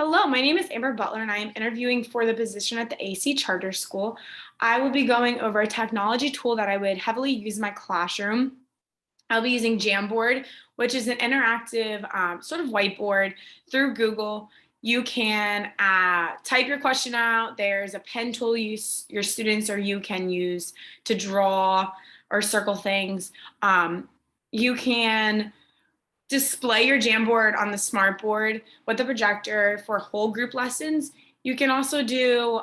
Hello, my name is Amber Butler and I am interviewing for the position at the AC Charter School. I will be going over a technology tool that I would heavily use in my classroom. I'll be using Jamboard, which is an interactive sort of whiteboard through Google. You can type your question out. There's a pen tool your students or you can use to draw or circle things. You can display your Jamboard on the smartboard with the projector for whole group lessons. You can also do,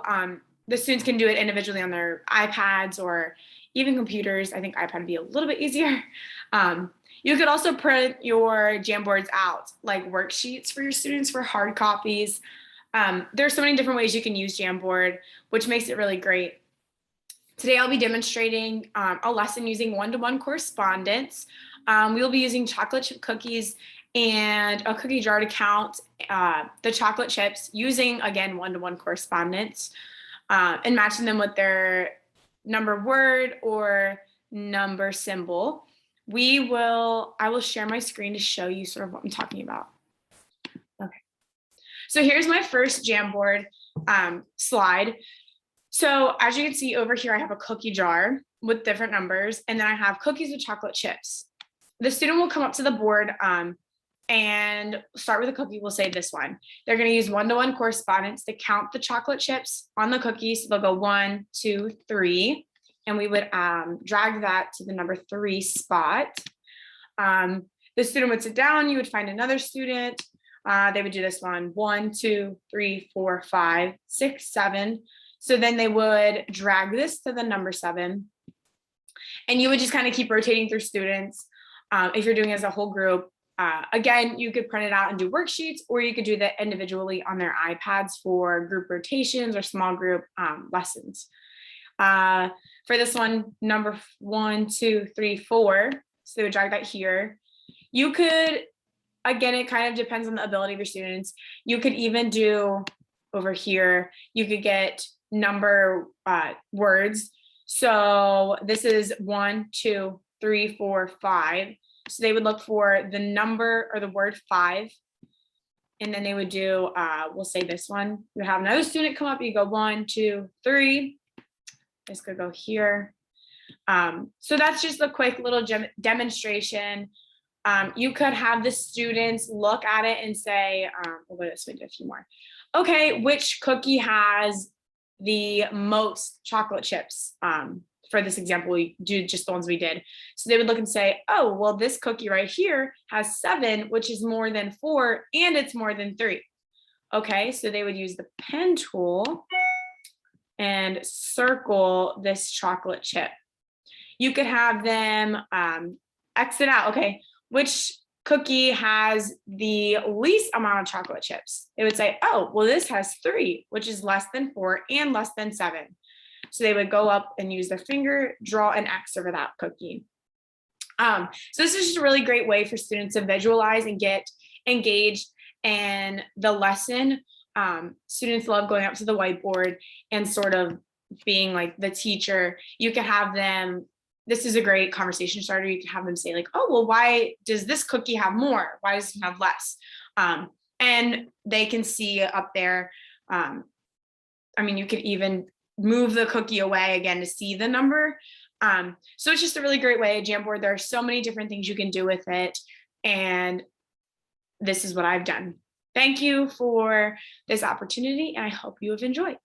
the students can do it individually on their iPads or even computers. I think iPad would be a little bit easier. You could also print your Jamboards out, like worksheets for your students for hard copies. There's so many different ways you can use Jamboard, which makes it really great. Today I'll be demonstrating a lesson using one-to-one correspondence. We will be using chocolate chip cookies and a cookie jar to count the chocolate chips using, again, one-to-one correspondence and matching them with their number word or number symbol. I will share my screen to show you sort of what I'm talking about. Okay. So here's my first Jamboard slide. So as you can see over here, I have a cookie jar with different numbers, and then I have cookies with chocolate chips. The student will come up to the board and start with a cookie. We'll say this one. They're going to use one-to-one correspondence to count the chocolate chips on the cookies. So they'll go 1, 2, 3, and we would drag that to the number 3 spot. The student would sit down. You would find another student. They would do this one. 1, 2, 3, 4, 5, 6, 7. So then they would drag this to the number 7. And you would just kind of keep rotating through students. If you're doing it as a whole group, again, you could print it out and do worksheets, or you could do that individually on their iPads for group rotations or small group lessons. For this one, number 1, 2, 3, 4, so they would drag that here. You could, again, it kind of depends on the ability of your students. You could even do over here, you could get number words. So this is 1, 2, 3, 4, 5. So they would look for the number or the word 5. And then they would do, we'll say this one. You have another student come up, you go 1, 2, 3. This could go here. So that's just a quick little demonstration. You could have the students look at it and say, we'll go this way, do a few more. Okay, which cookie has the most chocolate chips? For this example, we do just the ones we did. So they would look and say, oh, well, this cookie right here has 7, which is more than 4, and it's more than 3. Okay, so they would use the pen tool and circle this chocolate chip. You could have them exit out. Okay, which cookie has the least amount of chocolate chips? They would say, oh, well, this has 3, which is less than 4 and less than 7. So they would go up and use their finger, draw an X over that cookie. So this is just a really great way for students to visualize and get engaged in the lesson. Students love going up to the whiteboard and sort of being like the teacher. You could have them, this is a great conversation starter. You could have them say like, oh, well, why does this cookie have more? Why does it have less? And they can see up there. I mean, you could even move the cookie away again to see the number. So it's just a really great way. Jamboard, there are so many different things you can do with it. And this is what I've done. Thank you for this opportunity, and I hope you have enjoyed.